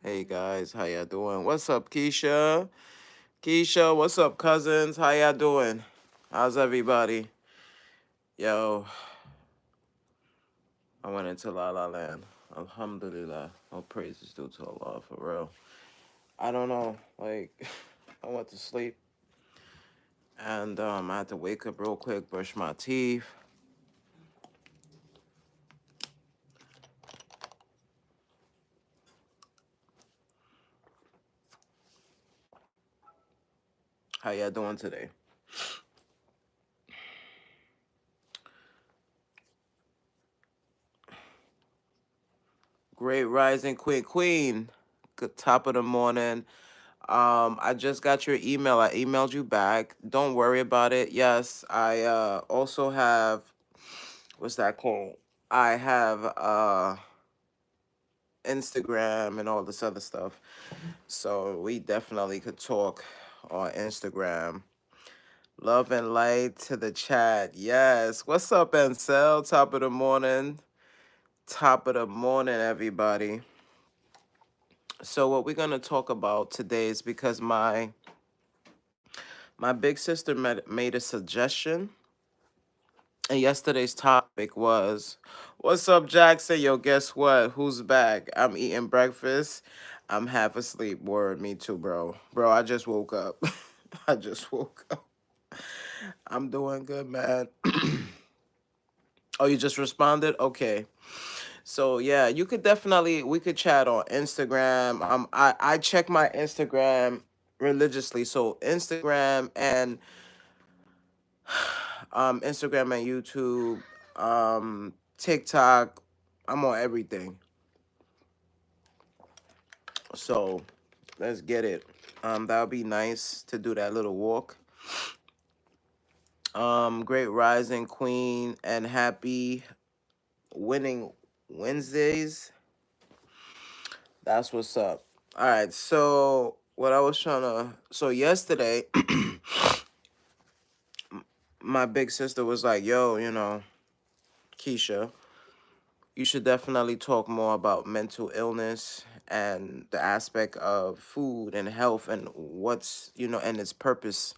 Hey guys, how y'all doing? What's up, Keisha? Keisha, what's up, cousins? How y'all doing? How's everybody? Yo, I went into La La Land. Alhamdulillah. All praises due to Allah, for real. I don't know, like, I went to sleep and I had to wake up real quick, brush my teeth. How y'all doing today? Great rising, Queen. Good top of the morning. I just got your email. I emailed you back. Don't worry about it. Yes, I also have, what's that called? I have Instagram and all this other stuff. So we definitely could talk on Instagram. Love and light to the chat. Yes. What's up, Ansel? Top of the morning. Top of the morning, everybody. So what we're gonna talk about today is because my big sister made a suggestion. And yesterday's topic was, what's up, Jackson? Yo, guess what? Who's back? I'm eating breakfast. I'm half asleep. Word, me too, bro. Bro, I just woke up. I just woke up. I'm doing good, man. Oh, you just responded? Okay. So yeah, you could definitely, we could chat on Instagram. I check my Instagram religiously. So Instagram and YouTube, TikTok. I'm on everything. So let's get it. That would be nice to do that little walk. Great rising queen and happy winning Wednesdays. That's what's up. All right. So what I was trying to, so yesterday, my big sister was like, "Yo, Keisha, you should definitely talk more about mental illness and the aspect of food and health and what's, and its purpose."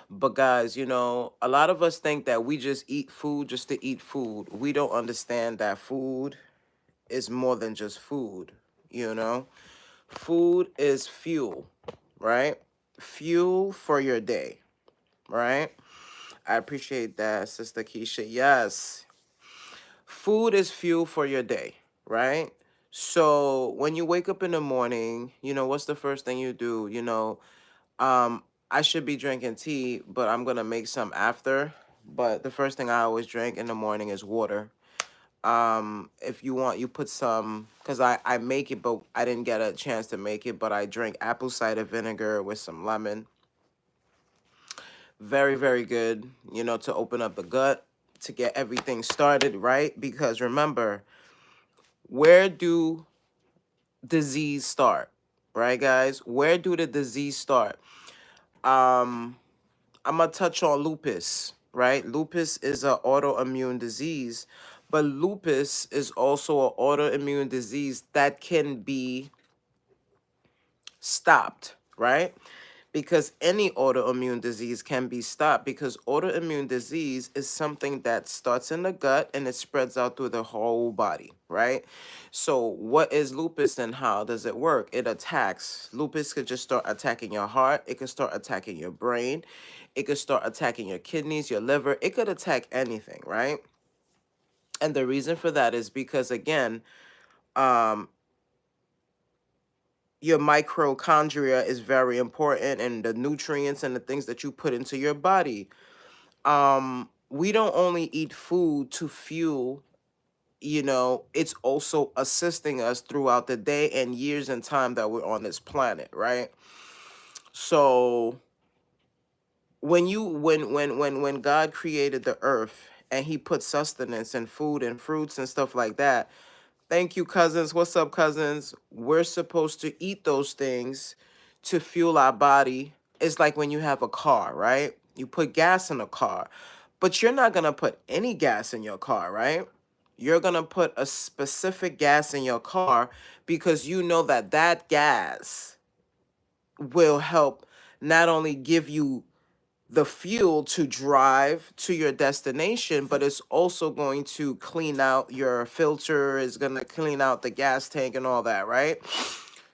But guys, a lot of us think that we just eat food just to eat food. We don't understand that food is more than just food, you know? Food is fuel, right? Fuel for your day, right? I appreciate that, Sister Keisha. Yes. Food is fuel for your day, right? So when you wake up in the morning, what's the first thing you do? I should be drinking tea, but I'm gonna make some after. But the first thing I always drink in the morning is water. If you want, you put some, because I make it, but I didn't get a chance to make it, but I drink apple cider vinegar with some lemon. Very, very good, to open up the gut, to get everything started, right? Because remember, where do disease start? Right, guys? Where do the disease start? Um, I'm gonna touch on lupus, right? Lupus is an autoimmune disease, but lupus is also an autoimmune disease that can be stopped, right? Because any autoimmune disease can be stopped, because autoimmune disease is something that starts in the gut and it spreads out through the whole body, right? So what is lupus and how does it work? It attacks. Lupus could just start attacking your heart. It could start attacking your brain. It could start attacking your kidneys, your liver. It could attack anything, right? And the reason for that is because, again, um, your mitochondria is very important, and the nutrients and the things that you put into your body. We don't only eat food to fuel, it's also assisting us throughout the day and years and time that we're on this planet, right? So when God created the earth and he put sustenance and food and fruits and stuff like that. Thank you, cousins. What's up, cousins? We're supposed to eat those things to fuel our body. It's like when you have a car, right? You put gas in a car, but you're not going to put any gas in your car, right? you're going to put a specific gas in your car because you know that that gas will help not only give you the fuel to drive to your destination, but it's also going to clean out your filter, is going to clean out the gas tank and all that, right?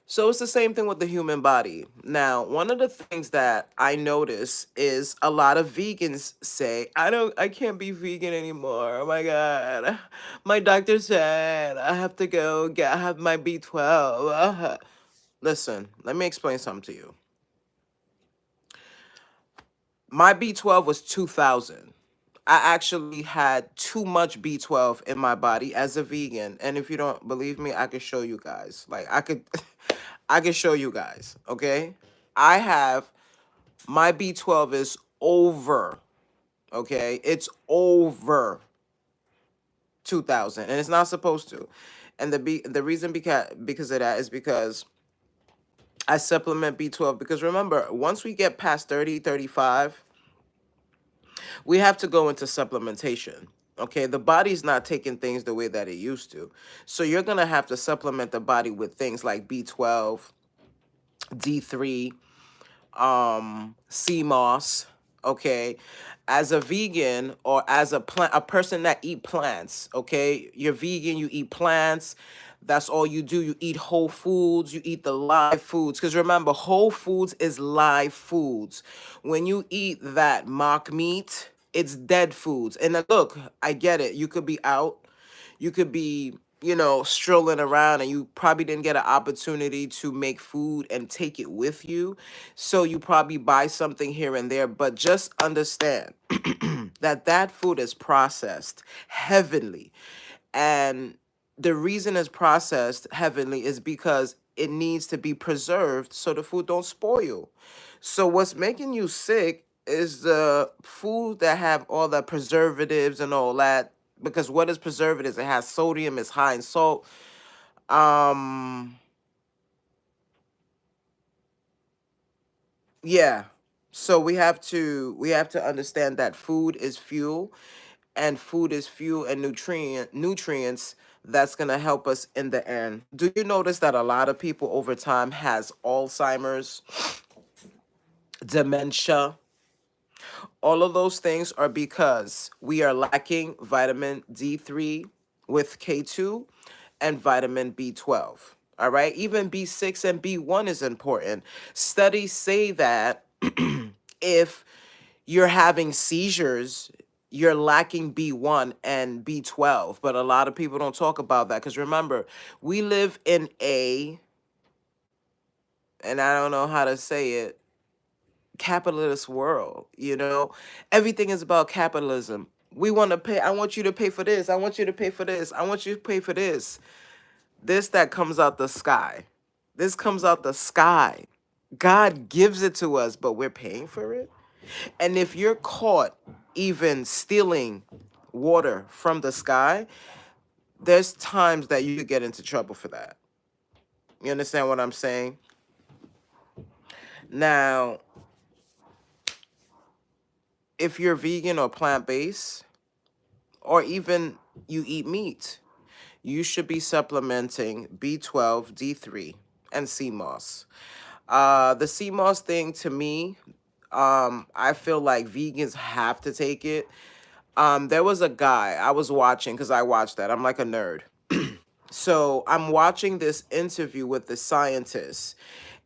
So it's the same thing with the human body. Now, one of the things that I notice is a lot of vegans say, I can't be vegan anymore. Oh my God. My doctor said I have to I have my B12. Listen, let me explain something to you. My B12 was 2,000. I actually had too much B12 in my body as a vegan. And if you don't believe me, I could show you guys. Like I could I could show you guys, okay? I have my B12 is over, okay? It's over 2,000 and it's not supposed to. And the reason because of that is because I supplement B12 because remember, once we get past 30, 35, we have to go into supplementation. Okay, the body's not taking things the way that it used to. So you're going to have to supplement the body with things like B12, D3, CMOS, okay? As a vegan or as a person that eat plants, okay? You're vegan, you eat plants. That's all you do. You eat whole foods, you eat the live foods. Because remember, whole foods is live foods. When you eat that mock meat, it's dead foods. And then look, I get it. You could be out, you could be, strolling around and you probably didn't get an opportunity to make food and take it with you. So you probably buy something here and there, but just understand that that food is processed heavily. And the reason it's processed heavily is because it needs to be preserved so the food don't spoil. So what's making you sick is the food that have all the preservatives and all that. Because what is preservatives? It has sodium, it's high in salt. Um, yeah. So we have to understand that food is fuel, and food is fuel and nutrients that's gonna help us in the end. Do you notice that a lot of people over time has Alzheimer's, dementia? All of those things are because we are lacking vitamin D3 with K2 and vitamin B12. All right, even B6 and B1 is important. Studies say that if you're having seizures, you're lacking B1 and B12. But a lot of people don't talk about that because remember, we live in and I don't know how to say it, capitalist world. Everything is about capitalism. We want to pay. I want you to pay for this. I want you to pay for this. I want you to pay for this. This that comes out the sky. This comes out the sky. God gives it to us, but we're paying for it. And if you're caught even stealing water from the sky, there's times that you could get into trouble for that. You understand what I'm saying? Now, if you're vegan or plant-based, or even you eat meat, you should be supplementing B12, D3, and CMOS. The CMOS thing, to me, I feel like vegans have to take it. There was a guy I was watching because I watched that. I'm like a nerd. So I'm watching this interview with the scientist,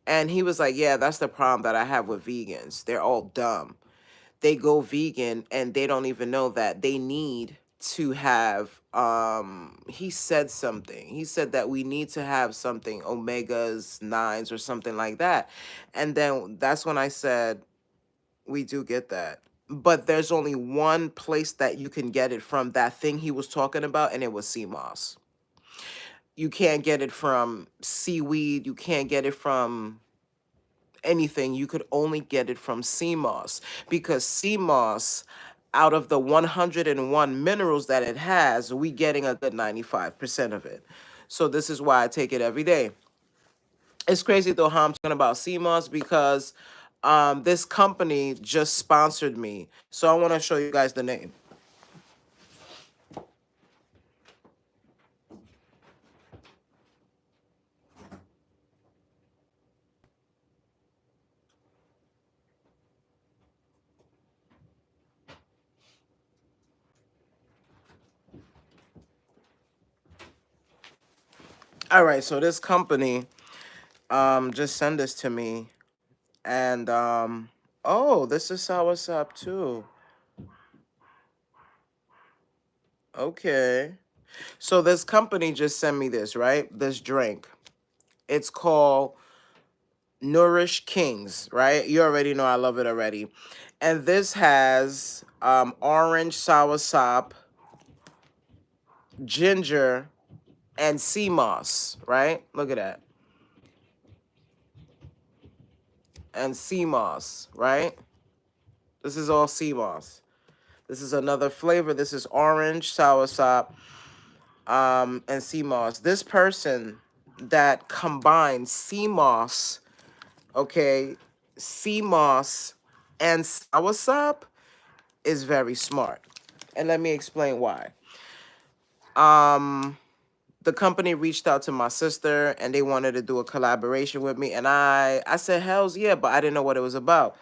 and he was like, yeah, that's the problem that I have with vegans. They're all dumb. They go vegan and they don't even know that they need to have he said something. He said that we need to have something omegas 9s or something like that. And then that's when I said we do get that. But there's only one place that you can get it from, that thing he was talking about, and it was sea moss. You can't get it from seaweed. You can't get it from anything. You could only get it from sea moss, because sea moss, out of the 101 minerals that it has, we getting a good 95% of it. So this is why I take it every day. It's crazy though how I'm talking about sea moss, because this company just sponsored me. So I want to show you guys the name. All right, so this company just sent this to me, and oh, this is soursop too. Okay. So this company just sent me this, right? This drink. It's called Nourish Kings, right? You already know I love it already. And this has orange soursop, ginger, and sea moss, right? Look at that. And sea moss, right? This is all sea moss. This is another flavor. This is orange soursop and sea moss. This person that combines sea moss, okay, sea moss and soursop is very smart. And let me explain why. Um, the company reached out to my sister and they wanted to do a collaboration with me. And I said, hells yeah, but I didn't know what it was about.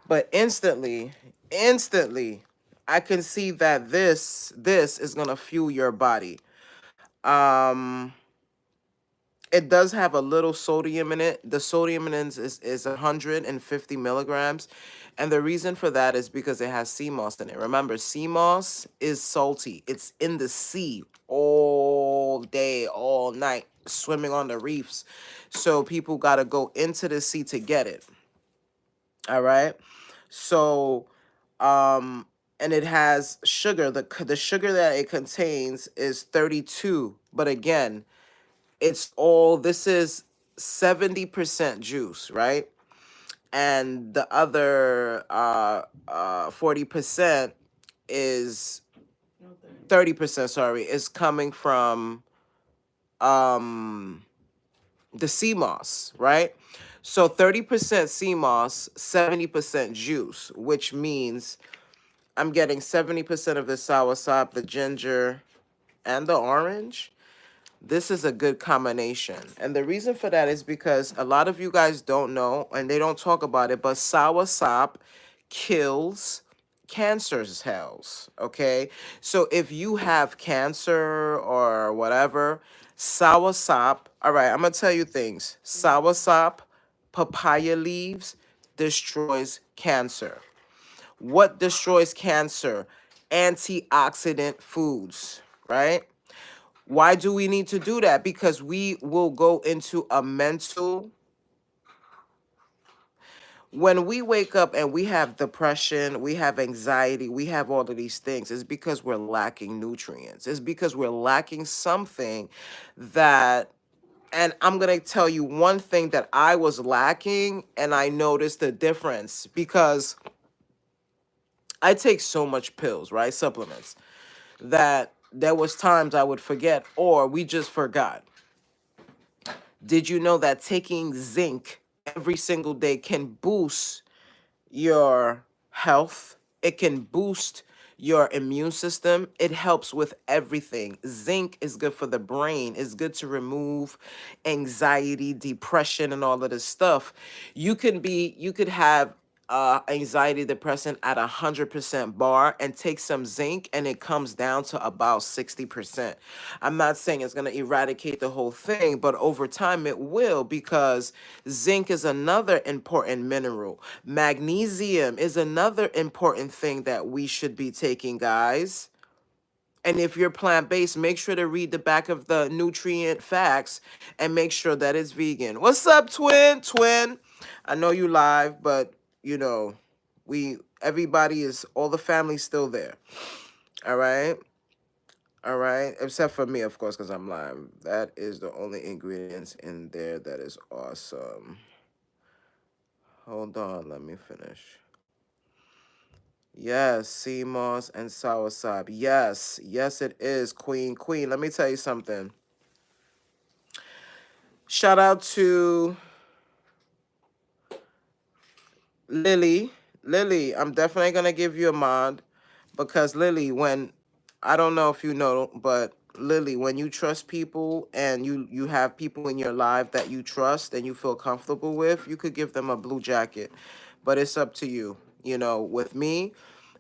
But instantly, I can see that this is gonna fuel your body. Um, it does have a little sodium in it. The sodium in it is 150 milligrams. And the reason for that is because it has sea moss in it. Remember, sea moss is salty. It's in the sea all day, all night, swimming on the reefs. So people got to go into the sea to get it. All right. So, and it has sugar. The sugar that it contains is 32. But again, this is 70% juice, right? And the other 40% is 30%, sorry, is coming from um the sea moss, right? So 30% sea moss, 70% juice, which means I'm getting 70% of the soursop, the ginger, and the orange. This is a good combination. And the reason for that is because a lot of you guys don't know and they don't talk about it, but soursop kills cancer cells, okay? So if you have cancer or whatever, soursop, all right, I'm going to tell you things. Soursop, papaya leaves destroys cancer. What destroys cancer? Antioxidant foods, right? Why do we need to do that? Because we will go into a mental. When we wake up and we have depression, we have anxiety, we have all of these things, it's because we're lacking nutrients. It's because we're lacking something that, and I'm going to tell you one thing that I was lacking and I noticed the difference because I take so much pills, right? Supplements that there was times I would forget or we just forgot. Did you know that taking zinc every single day can boost your health? It can boost your immune system. It helps with everything. Zinc is good for the brain. It's good to remove anxiety, depression, and all of this stuff. You could have anxiety, depression at 100% bar and take some zinc and it comes down to about 60%. I'm not saying it's going to eradicate the whole thing, but over time it will because zinc is another important mineral. Magnesium is another important thing that we should be taking, guys. And if you're plant-based, make sure to read the back of the nutrient facts and make sure that it's vegan. What's up, twin? Twin. I know you live, but you know, everybody is all the family's still there. All right. All right. Except for me, of course, because I'm live. That is the only ingredients in there that is awesome. Hold on, let me finish. Yes, sea moss and soursop. Yes, yes, it is, Queen. Queen, let me tell you something. Shout out to Lily. Lily, I'm definitely going to give you a mod because Lily, I don't know if you know, but Lily, when you trust people and you have people in your life that you trust and you feel comfortable with, you could give them a blue jacket. But it's up to you. You know, with me,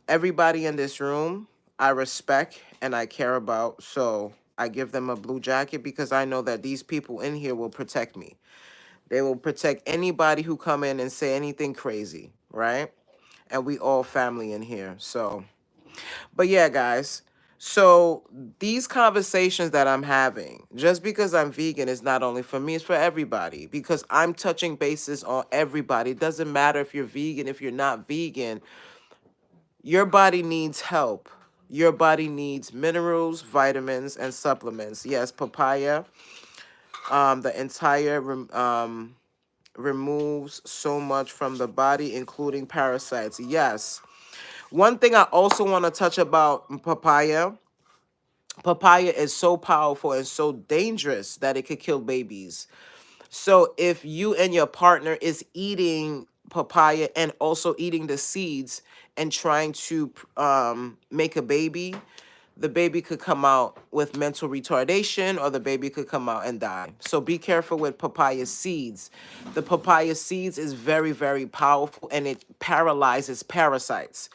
everybody in this room, I respect and I care about. So I give them a blue jacket because I know that these people in here will protect me. They will protect anybody who come in and say anything crazy, right? And we all family in here. So, but yeah, guys. So these conversations that I'm having, just because I'm vegan is not only for me, it's for everybody because I'm touching bases on everybody. It doesn't matter if you're vegan, if you're not vegan, your body needs help. Your body needs minerals, vitamins, and supplements. Yes, papaya, the entire removes so much from the body, including parasites. Yes. One thing I also want to touch about papaya. Papaya is so powerful and so dangerous that it could kill babies. So if you and your partner is eating papaya and also eating the seeds and trying to make a baby, the baby could come out with mental retardation or the baby could come out and die. So be careful with papaya seeds. The papaya seeds is very, very powerful and it paralyzes parasites.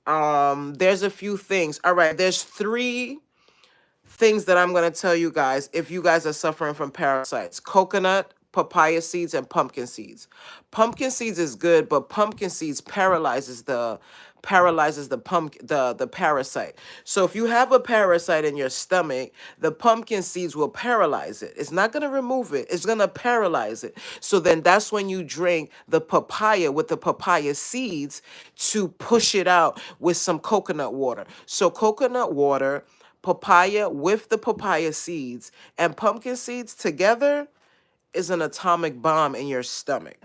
There's a few things. All right, there's 3 things that I'm going to tell you guys if you guys are suffering from parasites: coconut, papaya seeds, and pumpkin seeds. Pumpkin seeds is good, but pumpkin seeds paralyzes the parasite. So if you have a parasite in your stomach, the pumpkin seeds will paralyze it. It's not going to remove it. It's going to paralyze it. So then that's when you drink the papaya with the papaya seeds to push it out with some coconut water. So coconut water, papaya with the papaya seeds, and pumpkin seeds together is an atomic bomb in your stomach.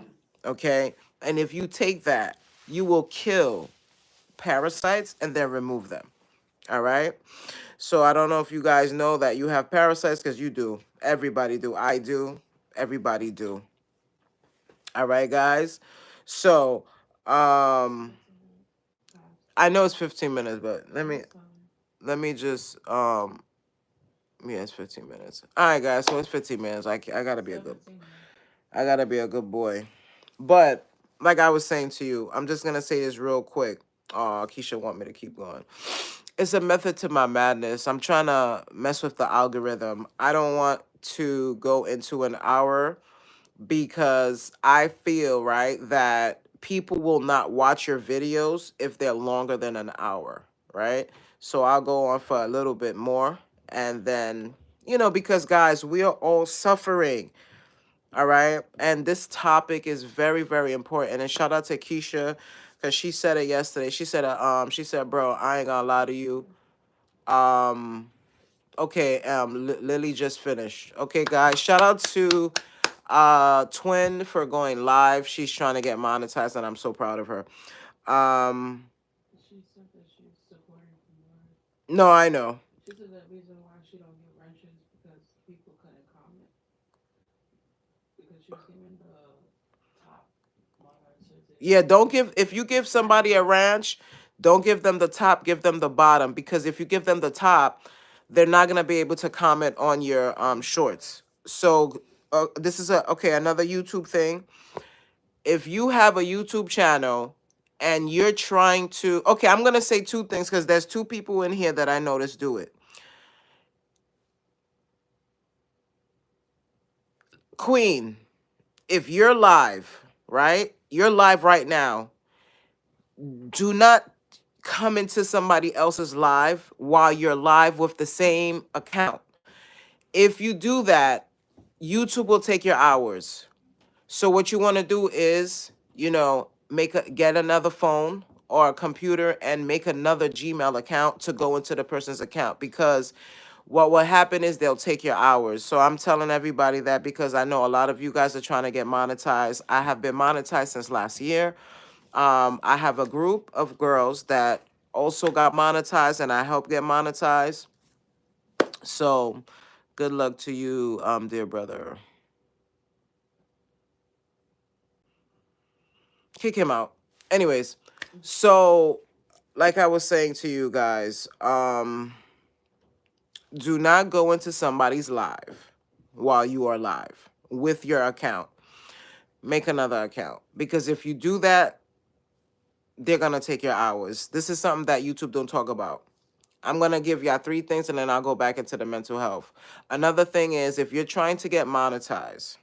Okay? And if you take that, you will kill parasites and then remove them. All right? So I don't know if you guys know that you have parasites because you do. Everybody do. I do. Everybody do. All right, guys? So, I know it's 15 minutes, but let me just yeah, it's 15 minutes. All right, guys. So it's 15 minutes. I gotta be a good boy. But like I was saying to you, I'm just gonna say this real quick. Oh, Keisha want me to keep going. It's a method to my madness. I'm trying to mess with the algorithm. I don't want to go into an hour because I feel, right, that people will not watch your videos if they're longer than an hour, right? So I'll go on for a little bit more and then, because guys, we are all suffering, all right? And this topic is very, very important. And shout out to Keisha because she said it yesterday. She said, bro, I ain't gonna lie to you. Okay, Lily just finished. Okay, guys, shout out to Twin for going live. She's trying to get monetized and I'm so proud of her. Um no, I know. Yeah, don't give if you give somebody a ranch, don't give them the top, give them the bottom because if you give them the top, they're not going to be able to comment on your shorts. So this is another YouTube thing. If you have a YouTube channel and you're trying to I'm going to say 2 things cuz there's 2 people in here that I noticed do it. Queen, if you're live, right? You're live right now. Do not come into somebody else's live while you're live with the same account. If you do that, YouTube will take your hours. So what you want to do is, get another phone or a computer and make another Gmail account to go into the person's account because what will happen is they'll take your hours. So I'm telling everybody that because I know a lot of you guys are trying to get monetized. I have been monetized since last year. I have a group of girls that also got monetized and I helped get monetized. So good luck to you, dear brother. Kick him out. Anyways, so like I was saying to you guys, do not go into somebody's live while you are live with your account. Make another account because if you do that, they're gonna take your hours. This is something that YouTube don't talk about. I'm going to give y'all 3 things and then I'll go back into the mental health. Another thing is if you're trying to get monetized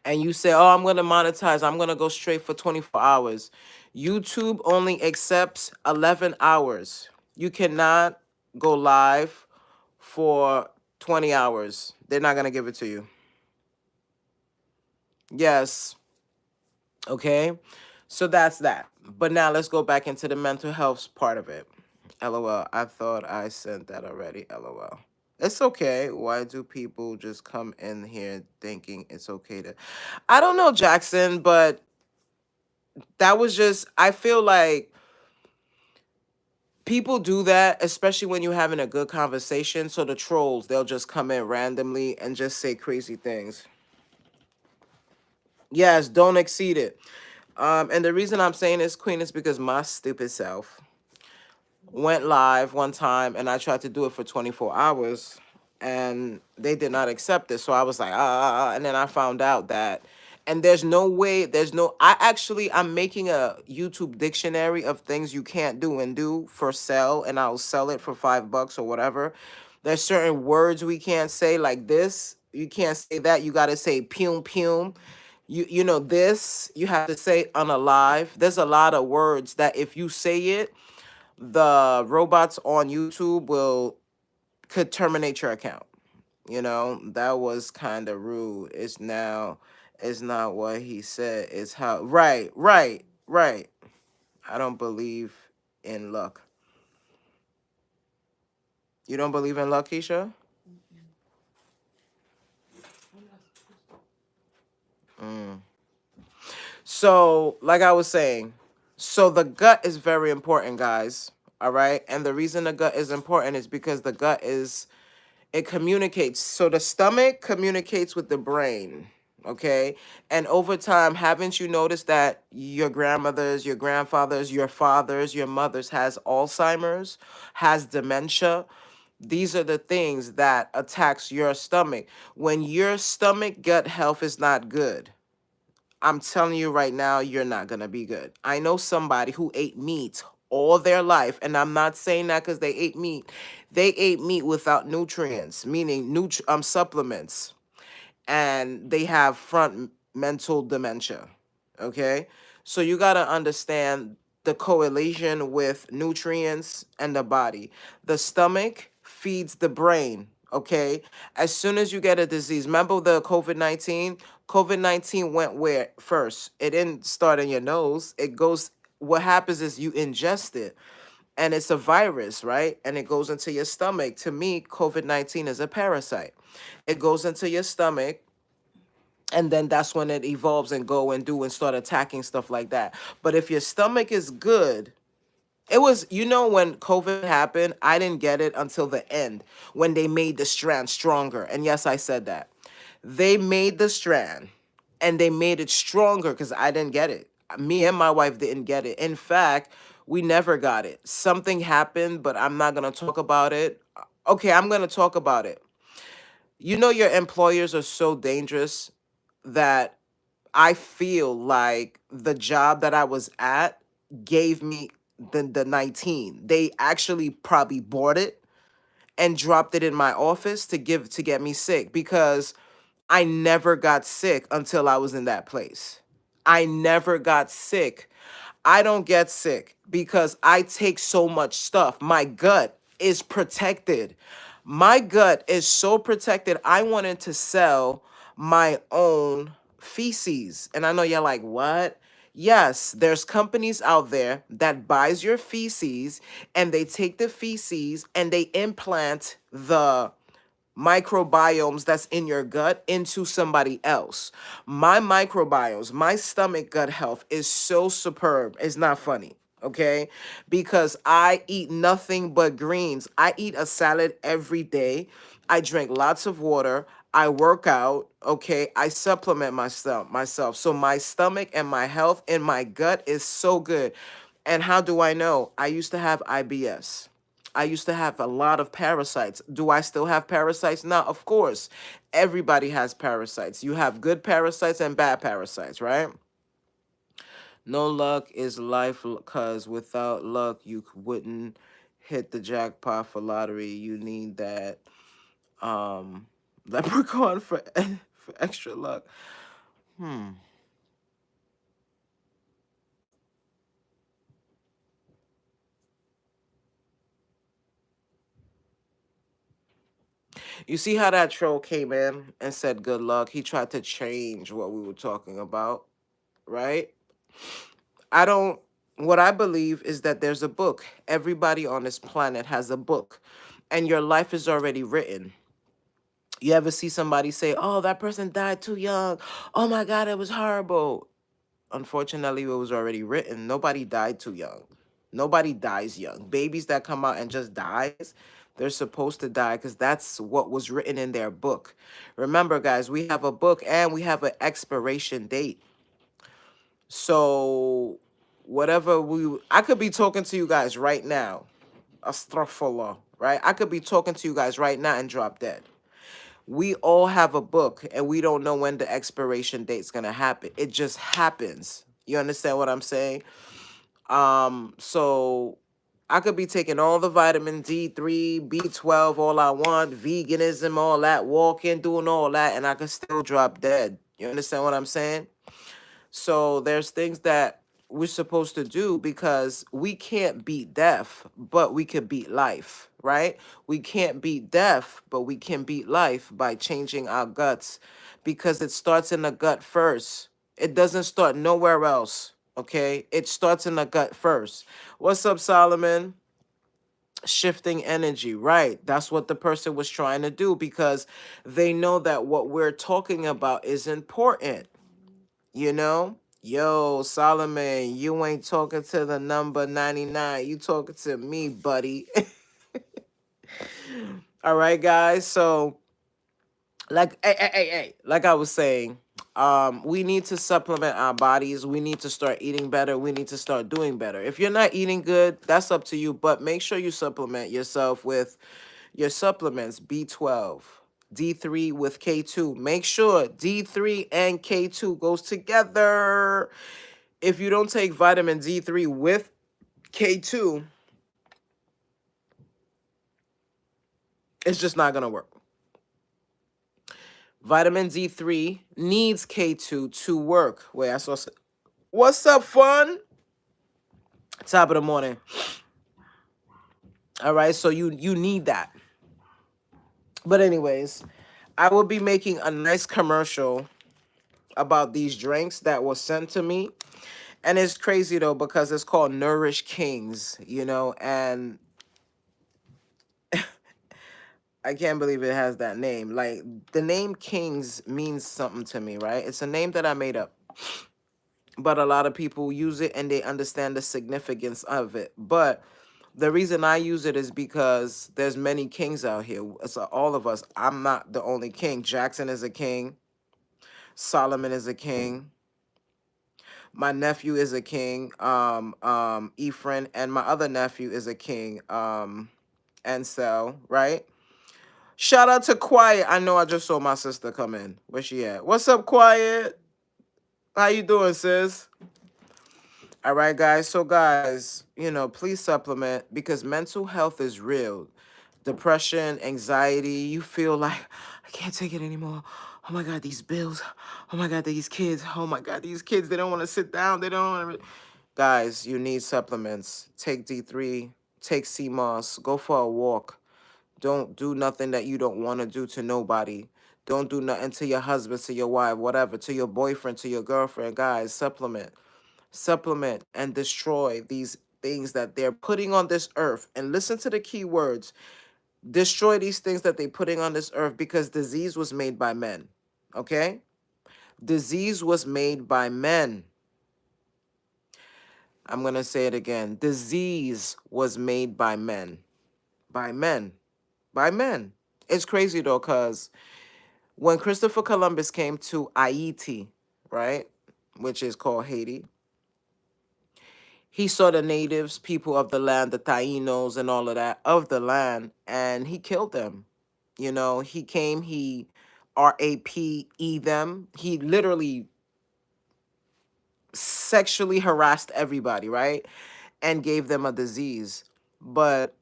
and you say, oh, I'm going to monetize, I'm going to go straight for 24 hours. YouTube only accepts 11 hours. You cannot go live for 20 hours. They're not going to give it to you. Yes. Okay. So that's that. But now let's go back into the mental health part of it. LOL. I thought I sent that already. LOL. It's okay. Why do people just come in here thinking it's okay to... I don't know, Jackson, but that was just... I feel like people do that, especially when you're having a good conversation. So the trolls, they'll just come in randomly and just say crazy things. Yes, don't exceed it. And the reason I'm saying this, Queen, is because my stupid self went live one time and I tried to do it for 24 hours and they did not accept it. So I was like, and then I found out that, and there's no way, I'm making a YouTube dictionary of things you can't do and do for sale, and I'll sell it for $5 or whatever. There's certain words we can't say like this. You can't say that. You got to say pum pum. You know, this, you have to say unalive. There's a lot of words that if you say it, the robots on YouTube could terminate your account. You know, that was kind of rude. It's not what he said, it's how. Right. I don't believe in luck. You don't believe in luck, Keisha? Mm. So, like I was saying, so the gut is very important, guys. All right. And the reason the gut is important is because the gut it communicates. So the stomach communicates with the brain. Okay. And over time, haven't you noticed that your grandmothers, your grandfathers, your fathers, your mothers has Alzheimer's, has dementia? These are the things that attacks your stomach. When your stomach gut health is not good, I'm telling you right now, you're not going to be good. I know somebody who ate meat all their life, and I'm not saying that because they ate meat. They ate meat without nutrients, meaning supplements, and they have front mental dementia. Okay? So you got to understand the correlation with nutrients and the body. The stomach feeds the brain. Okay? As soon as you get a disease, remember the COVID-19? COVID-19 went where first? It didn't start in your nose. It goes, what happens is you ingest it, and it's a virus, right? And it goes into your stomach. To me, COVID-19 is a parasite. It goes into your stomach, and then that's when it evolves and go and do and start attacking stuff like that. But if your stomach is good, it was, when COVID happened, I didn't get it until the end when they made the strand stronger. And yes, I said that. They made the strand and they made it stronger because I didn't get it. Me and my wife didn't get it. In fact, we never got it. Something happened, but I'm not going to talk about it. Okay, I'm going to talk about it. Your employers are so dangerous that I feel like the job that I was at gave me the 19. They actually probably bought it and dropped it in my office to get me sick, because I never got sick until I was in that place. I never got sick. I don't get sick because I take so much stuff. My gut is protected. My gut is so protected. I wanted to sell my own feces. And I know you're like, what? Yes, there's companies out there that buys your feces and they take the feces and they implant the microbiomes that's in your gut into somebody else. My microbiomes, my stomach gut health is so superb. It's not funny, okay? Because I eat nothing but greens. I eat a salad every day. I drink lots of water. I work out, okay? I supplement myself. So my stomach and my health and my gut is so good. And how do I know? I used to have IBS. I used to have a lot of parasites. Do I still have parasites now? Of course. Everybody has parasites. You have good parasites and bad parasites, right? No luck is life, because without luck, you wouldn't hit the jackpot for lottery, you need that leprechaun for for extra luck. Hmm. You see how that troll came in and said good luck? He tried to change what we were talking about, right? I don't, what I believe is that there's a book. Everybody on this planet has a book, and your life is already written. You ever see somebody say, oh, that person died too young? Oh my God, it was horrible. Unfortunately, it was already written. Nobody died too young. Nobody dies young. Babies that come out and just dies, they're supposed to die because that's what was written in their book. Remember, guys, we have a book and we have an expiration date. So whatever I could be talking to you guys right now, astaghfirullah, right? I could be talking to you guys right now and drop dead. We all have a book and we don't know when the expiration date's gonna happen. It just happens. You understand what I'm saying? So I could be taking all the vitamin D3, B12, all I want, veganism, all that, walking, doing all that, and I could still drop dead. You understand what I'm saying? So there's things that we're supposed to do because we can't beat death, but we can beat life, right? We can't beat death, but we can beat life by changing our guts because it starts in the gut first. It doesn't start nowhere else, okay? It starts in the gut first. What's up, Solomon? Shifting energy, right? That's what the person was trying to do because they know that what we're talking about is important. You know? Yo, Solomon, you ain't talking to the number 99. You talking to me, buddy. All right, guys. So, like I was saying, we need to supplement our bodies. We need to start eating better. We need to start doing better. If you're not eating good, that's up to you, but make sure you supplement yourself with your supplements, B12, D3 with K2. Make sure D3 and K2 goes together. If you don't take vitamin D3 with K2, it's just not going to work. Vitamin D3 needs K2 to work. Wait, I saw. What's up, fun? Top of the morning. All right, so you need that. But anyways, I will be making a nice commercial about these drinks that was sent to me. And it's crazy though because it's called Nourish Kings, you know, and I can't believe it has that name. Like, the name Kings means something to me, right? It's a name that I made up. But a lot of people use it and they understand the significance of it. But the reason I use it is because there's many kings out here. It's all of us. I'm not the only king. Jackson is a king. Solomon is a king. My nephew is a king. Ephraim, and my other nephew is a king. Ansel, right? Shout out to Quiet. I know I just saw my sister come in. Where she at? What's up, Quiet? How you doing, sis? All right, guys. So, guys, you know, please supplement because mental health is real. Depression, anxiety, you feel like, I can't take it anymore. Oh my God, these bills. Oh my God, these kids. Oh my God, these kids, they don't want to sit down. They don't want to. Guys, you need supplements. Take D3, take CMOS, go for a walk. Don't do nothing that you don't want to do to nobody. Don't do nothing to your husband, to your wife, whatever, to your boyfriend, to your girlfriend. Guys, supplement. Supplement and destroy these things that they're putting on this earth. And listen to the key words. Destroy these things that they're putting on this earth because disease was made by men. Okay? Disease was made by men. I'm going to say it again. Disease was made by men. By men. By men. It's crazy though, because when Christopher Columbus came to Haiti, right, which is called Haiti, he saw the natives, people of the land, the Tainos and all of that, of the land, and he killed them. You know, he came, he RAPE them. He literally sexually harassed everybody, right? And gave them a disease. But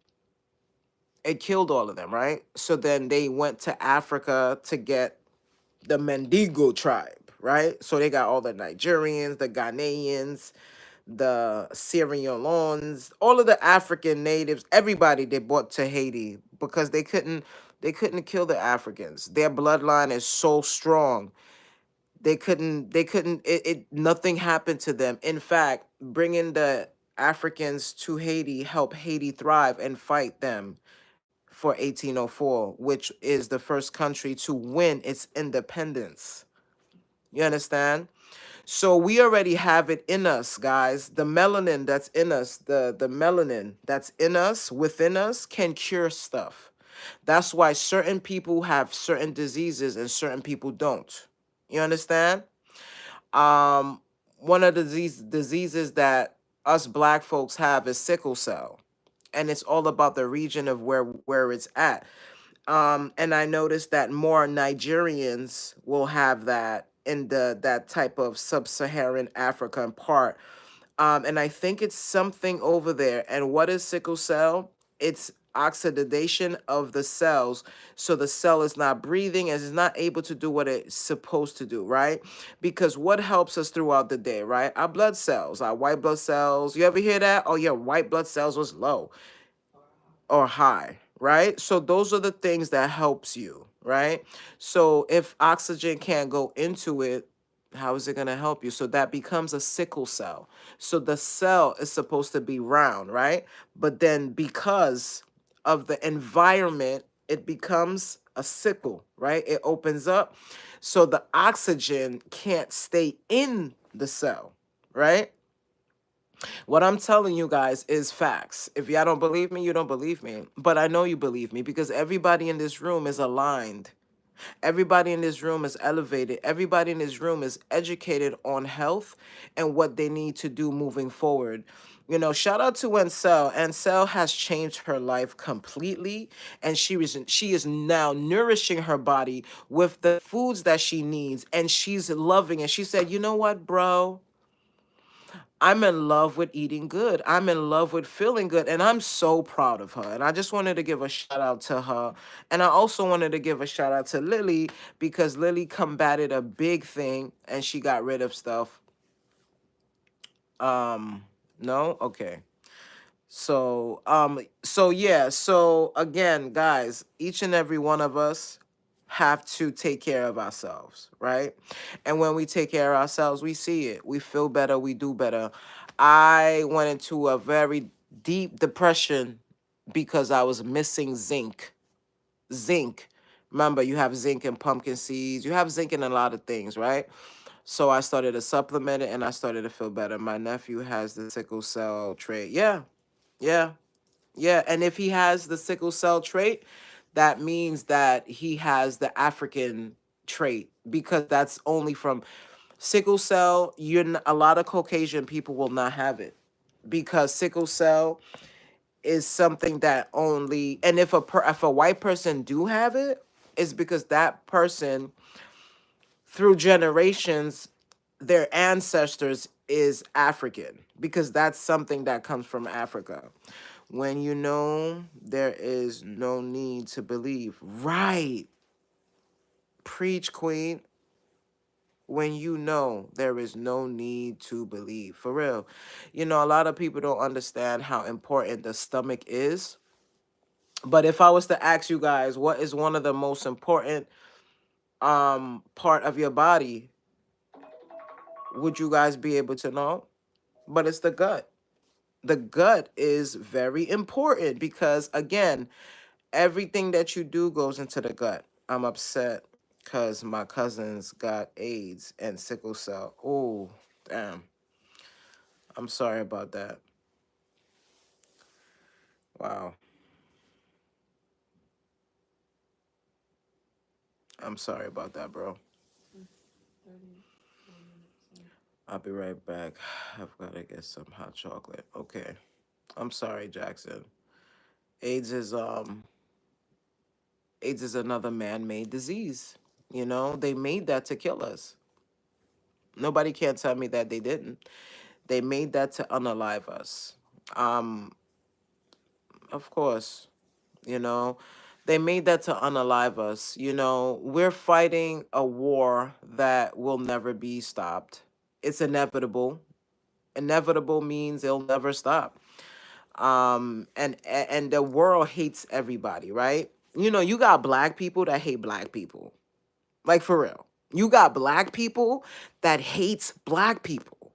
It killed all of them, right? So then they went to Africa to get the Mendigo tribe, right? So they got all the Nigerians, the Ghanaians, the Sierra Leone's, all of the African natives, everybody they brought to Haiti because they couldn't kill the Africans. Their bloodline is so strong. Nothing happened to them. In fact, bringing the Africans to Haiti helped Haiti thrive and fight them for 1804, which is the first country to win its independence. You understand? So we already have it in us, guys. The melanin that's in us, the melanin that's in us, within us, can cure stuff. That's why certain people have certain diseases and certain people don't. You understand? Um, One of the diseases that us black folks have is sickle cell, and it's all about the region of where it's at. And I noticed that more Nigerians will have that in that type of sub-Saharan African part. And I think it's something over there. And what is sickle cell? It's oxidation of the cells. So the cell is not breathing and is not able to do what it's supposed to do, right? Because what helps us throughout the day, right? Our blood cells, our white blood cells. You ever hear that? Oh, yeah, white blood cells was low or high, right? So those are the things that helps you, right? So if oxygen can't go into it, how is it going to help you? So that becomes a sickle cell. So the cell is supposed to be round, right? But then because of the environment, it becomes a sickle, right? It opens up. So the oxygen can't stay in the cell, right? What I'm telling you guys is facts. If y'all don't believe me, you don't believe me. But I know you believe me because everybody in this room is aligned. Everybody in this room is elevated. Everybody in this room is educated on health and what they need to do moving forward. You know, shout out to Ansel. Ansel has changed her life completely, and she is now nourishing her body with the foods that she needs, and she's loving it. She said, "You know what, bro? I'm in love with eating good. I'm in love with feeling good. And I'm so proud of her. And I just wanted to give a shout out to her. And I also wanted to give a shout out to Lily because Lily combated a big thing and she got rid of stuff. No? Okay. So again, guys, each and every one of us have to take care of ourselves, right? And when we take care of ourselves, we see it. We feel better, we do better. I went into a very deep depression because I was missing zinc. Zinc. Remember, you have zinc in pumpkin seeds. You have zinc in a lot of things, right? So I started to supplement it and I started to feel better. My nephew has the sickle cell trait. Yeah, yeah. Yeah, and if he has the sickle cell trait, that means that he has the African trait because that's only from sickle cell. A lot of Caucasian people will not have it because sickle cell is something that only, and if a white person do have it, it's because that person through generations their ancestors is African because that's something that comes from Africa. When you know, there is no need to believe. Right. Preach, queen. When you know, there is no need to believe. For real. You know, a lot of people don't understand how important the stomach is. But if I was to ask you guys, what is one of the most important part of your body, would you guys be able to know? But it's the gut. The gut is very important because again, everything that you do goes into the gut. I'm upset because my cousins got AIDS and sickle cell. Oh, damn. I'm sorry about that. Wow. I'm sorry about that, bro. I'll be right back. I've got to get some hot chocolate. Okay. I'm sorry, Jackson. AIDS is um AIDS is another man-made disease. You know, they made that to kill us. Nobody can tell me that they didn't. They made that to unalive us. Um, of course. you know. They made that to unalive us, you know. We're fighting a war that will never be stopped. It's inevitable. Inevitable means it'll never stop. And the world hates everybody, right? You know, you got black people that hate black people. Like for real. You got black people that hates black people.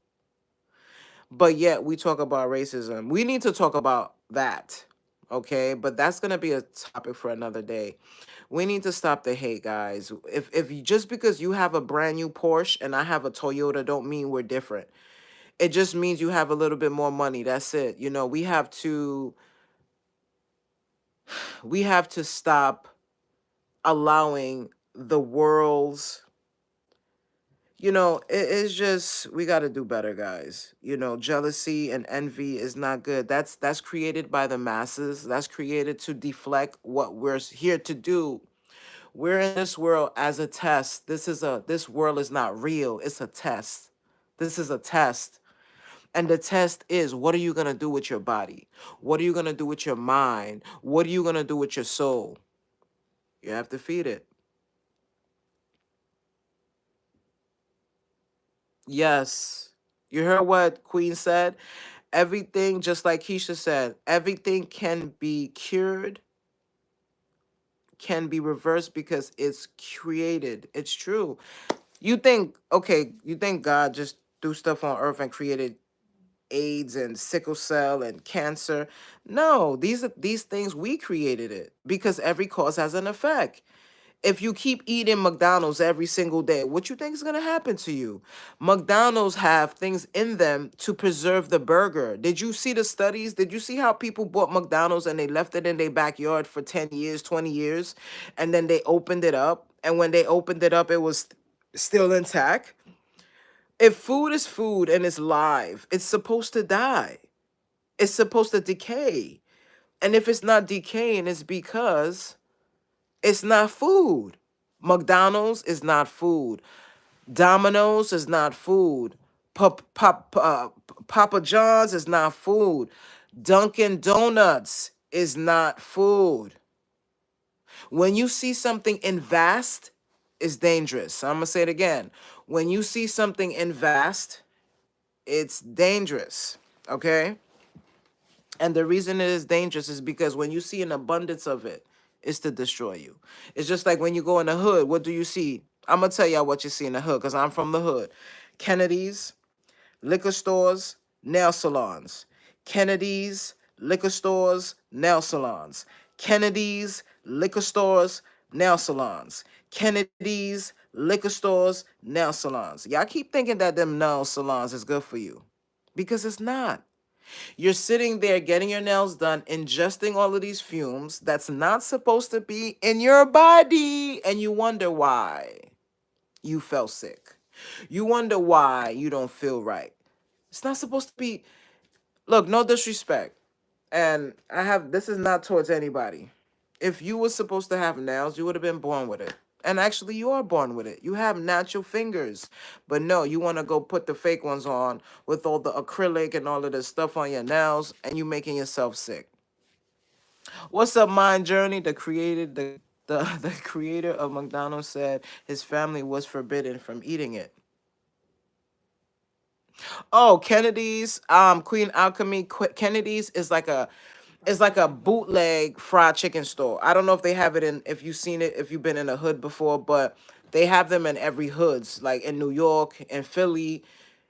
But yet we talk about racism. We need to talk about that. Okay? But that's going to be a topic for another day. We need to stop the hate, guys. If you, just because you have a brand new Porsche and I have a Toyota don't mean we're different. It just means you have a little bit more money. That's it. You know, we have to stop allowing the world's, you know, it's just, we got to do better, guys. You know, jealousy and envy is not good. That's created by the masses. That's created to deflect what we're here to do. We're in this world as a test. This world is not real. It's a test. This is a test. And the test is, what are you going to do with your body? What are you going to do with your mind? What are you going to do with your soul? You have to feed it. Yes. You heard what Queen said? Everything, just like Keisha said, everything can be cured, can be reversed because it's created. It's true. You think, okay, you think God just threw stuff on earth and created AIDS and sickle cell and cancer? No, these things, we created it because every cause has an effect. If you keep eating McDonald's every single day, what you think is going to happen to you? McDonald's have things in them to preserve the burger. Did you see the studies? Did you see how people bought McDonald's and they left it in their backyard for 10 years, 20 years, and then they opened it up, and when they opened it up it was still intact? If food is food and it's live, it's supposed to die. It's supposed to decay. And if it's not decaying, it's because it's not food. McDonald's is not food. Domino's is not food. Papa John's is not food. Dunkin' Donuts is not food. When you see something in vast, it's dangerous. I'm going to say it again. When you see something in vast, it's dangerous. Okay? And the reason it is dangerous is because when you see an abundance of it, it's to destroy you. It's just like when you go in the hood, what do you see? I'm going to tell y'all what you see in the hood because I'm from the hood. Kennedy's, liquor stores, nail salons. Kennedy's, liquor stores, nail salons. Kennedy's, liquor stores, nail salons. Kennedy's, liquor stores, nail salons. Y'all keep thinking that them nail salons is good for you because it's not. You're sitting there getting your nails done, ingesting all of these fumes that's not supposed to be in your body, and you wonder why you felt sick. You wonder why you don't feel right. It's not supposed to be. Look, no disrespect. And this is not towards anybody. If you were supposed to have nails, you would have been born with it. And actually, you are born with it. You have natural fingers. But no, you want to go put the fake ones on with all the acrylic and all of this stuff on your nails, and you making yourself sick. What's up, Mind Journey? The creator of McDonald's said his family was forbidden from eating it. Oh, Kennedy's, Queen Alchemy. Kennedy's is like a, it's like a bootleg fried chicken store. I don't know if they have it in, if you've seen it, if you've been in a hood before, but they have them in every hoods, like in New York and Philly.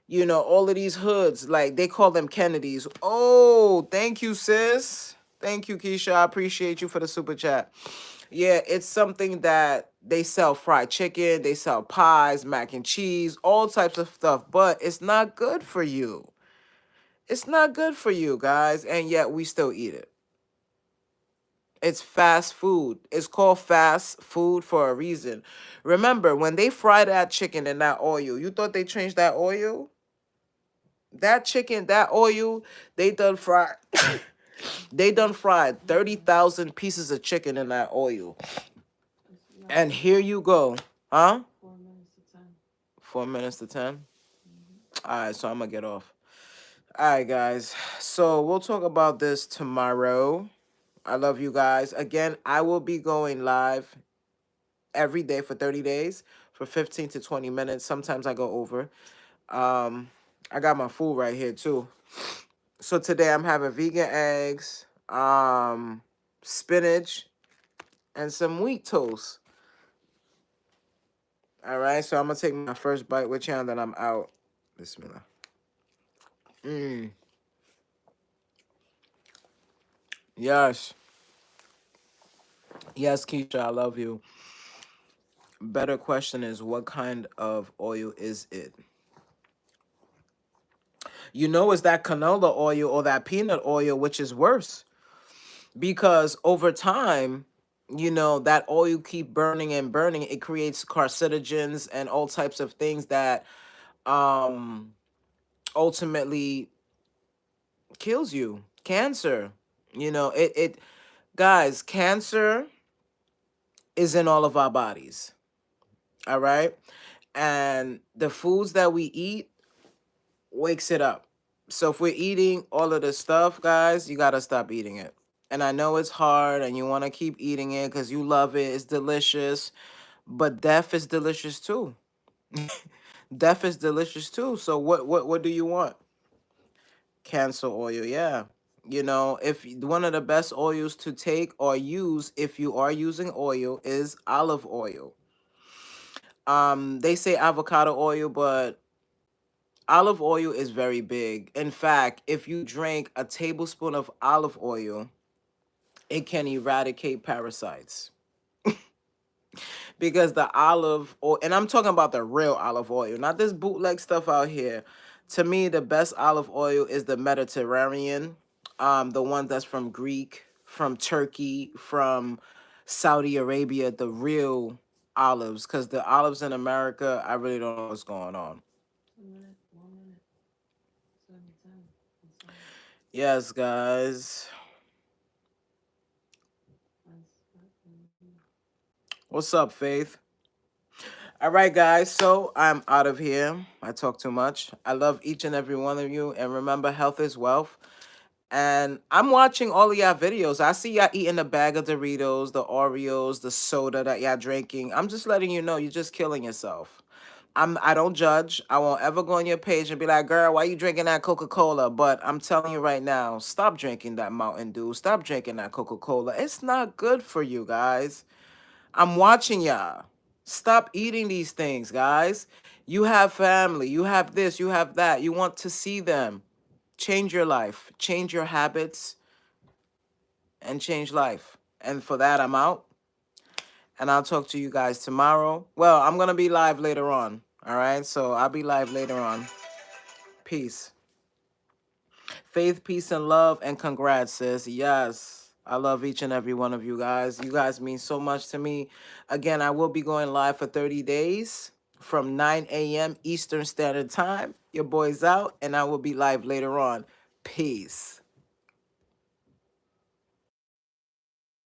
You know, all of these hoods, like they call them Kennedys. Oh, thank you, sis. Thank you, Keisha. I appreciate you for the super chat. Yeah, it's something that they sell fried chicken, they sell pies, mac and cheese, all types of stuff, but it's not good for you. It's not good for you, guys, and yet we still eat it. It's fast food. It's called fast food for a reason. Remember, when they fry that chicken in that oil, you thought they changed that oil? That chicken, that oil, they done fried. They done fried 30,000 pieces of chicken in that oil. And here you go. Huh? 4 minutes to 10? All right, so I'm going to get off. All right, guys. So we'll talk about this tomorrow. I love you guys. Again, I will be going live every day for 30 days for 15 to 20 minutes. Sometimes I go over. I got my food right here too. So today I'm having vegan eggs, spinach, and some wheat toast. All right, so I'm gonna take my first bite with you and then I'm out. Bismillah. Yes. Yes, Keisha, I love you. Better question is, what kind of oil is it? You know, it's that canola oil or that peanut oil, which is worse. Because over time, you know, that oil keep burning and burning. It creates carcinogens and all types of things that ultimately kills you. Cancer. You know, it guys, cancer is in all of our bodies. All right? And the foods that we eat wakes it up. So if we're eating all of this stuff, guys, you got to stop eating it. And I know it's hard and you want to keep eating it because you love it. It's delicious. But death is delicious too. Death is delicious too. So what do you want? Cancer oil, yeah. You know, if one of the best oils to take or use if you are using oil is olive oil. They say avocado oil, but olive oil is very big. In fact, if you drink a tablespoon of olive oil, it can eradicate parasites. Because the olive oil, and I'm talking about the real olive oil, not this bootleg stuff out here. To me, the best olive oil is the Mediterranean, the one that's from Greek, from Turkey, from Saudi Arabia, the real olives. Because the olives in America, I really don't know what's going on. Yes, guys. What's up, Faith? All right, guys. So I'm out of here. I talk too much. I love each and every one of you. And remember, health is wealth. And I'm watching all of y'all videos. I see y'all eating a bag of Doritos, the Oreos, the soda that y'all drinking. I'm just letting you know you're just killing yourself. I don't judge. I won't ever go on your page and be like, girl, why you drinking that Coca-Cola? But I'm telling you right now, stop drinking that Mountain Dew. Stop drinking that Coca-Cola. It's not good for you, guys. I'm watching y'all. Stop eating these things, guys. You have family. You have this. You have that. You want to see them. Change your life. Change your habits and change life. And for that, I'm out. And I'll talk to you guys tomorrow. Well, I'm going to be live later on. All right? So I'll be live later on. Peace. Faith, peace, and love. And congrats, sis. Yes. I love each and every one of you guys. You guys mean so much to me. Again, I will be going live for 30 days from 9 a.m. Eastern Standard Time. Your boy's out, and I will be live later on. Peace.